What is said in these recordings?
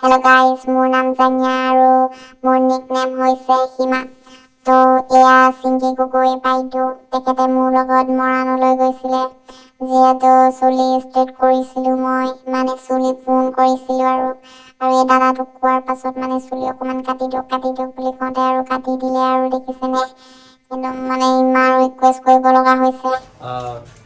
Hello' guys, মোৰ নাম জানিয়া আৰু মোৰ নিকনেম হৈছে সীমা। তো এয়া চিংকি গগৈ বাইদেউ, তেখেতে মোৰ লগত মৰাণলৈ গৈছিলে। যিহেতু চুলি ষ্ট্ৰেট কৰিছিলোঁ, মই মানে চুলি পোন কৰিছিলোঁ আৰু এই দাদাটোক কোৱাৰ পাছত মানে চুলি অকণমান কাটি দিয়ক বুলি কওঁতে আৰু কাটি দিলে আৰু দেখিছেনে, একদম মানে ইমান ৰিকুৱেষ্ট কৰিব লগা হৈছে।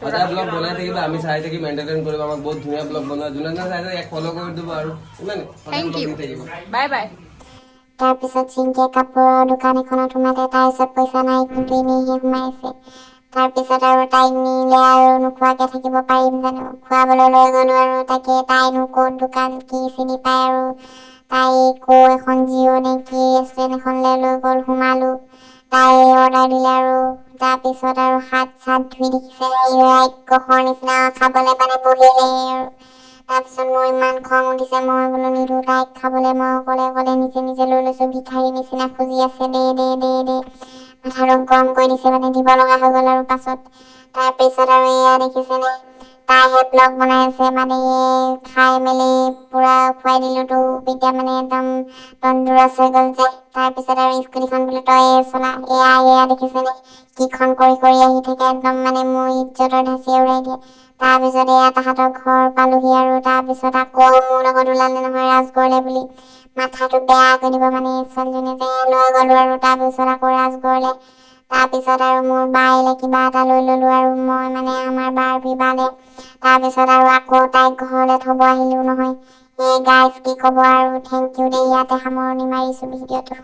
সদায় ব্লগ বনাই থাকিবা, আমি চাই থাকিম, এণ্টাৰটেইন কৰিব। আমাক বহুত ধুনীয়া ব্লগ বনোৱা, যোনে চাই এক ফ'ল' কৰি দিব আৰু ইমানে সদায় ব্লগ দি থাকিব। Bye bye. তাৰপিছত চিংকিয়ে কাপোৰৰ দোকান এখনত সোমালে, তাৰপিছত পইচা নাই কিন্তু এনেইহে সোমাইছে। তাৰপিছত আৰু তাইক নিলে আৰু নোখোৱাকৈ থাকিব পাৰিম জানো, খুৱাবলৈ লৈ গ'লোঁ আৰু তাকে তাইনো ক'ত দোকান কি চিনি পায় আৰু তাই এখন জিঅ' নে কি ৰেষ্টুৰেণ্ট এখনলৈ লৈ গ'ল, সোমালোঁ। তাই অৰ্ডাৰ দিলে আৰু তাৰপিছত আৰু হাত চাত ধুই দেখিছে ৰাক্ষসৰ নিচিনা খাবলৈ মানে বহিলে আৰু তাৰপিছত মোৰ ইমান খং উঠিছে, মই বোলো নিদিওঁ তাইক খাবলৈ। মই অকলে নিজে লৈ লৈছোঁ, ভিখাৰী নিচিনা খুজি আছে দে মাথাটো গৰম কৰি দিছে, মানে দিব লগা হৈ গ'ল আৰু পাছত। তাৰপিছত আৰু এয়া দেখিছেনে, তাইহে ব্লগ বনাই আছে, মানে খাই মেলি পূৰা খুৱাই দিলোঁতো, এতিয়া মানে একদম তন্দুৰস্ত হৈ গ'ল যে। তাৰপিছত আৰু স্কুটিখন বোলো তই চলা, এয়া দেখিছেনে কিখন কৰি আহি থাকে, একদম মানে মোৰ ইজ্জতৰ ধাচি উৰাই দিয়ে। তাৰপিছত এয়া তাহাঁতৰ ঘৰ পালোহি আৰু তাৰপিছত আকৌ মোৰ লগত ওলালে নহয় ৰাজগড়লৈ বুলি, মাথাটো বেয়া কৰি দিব মানে ছোৱালীজনী যে লৈ গ'লোঁ আৰু তাৰপিছত আকৌ ৰাজগড়লৈ। তাৰপিছত আৰু মোৰ বাইলে কিবা এটা লৈ ল'লোঁ আৰু মই মানে আমাৰ বাৰ বিবালে। তাৰপিছত আৰু আকৌ তাইক ঘৰলৈ থ'ব আহিলোঁ নহয়। গাইজ কি ক'ব আৰু, থেংক ইউ দেই, ইয়াতে সামৰণি মাৰিছোঁ ভিডিঅ'টো।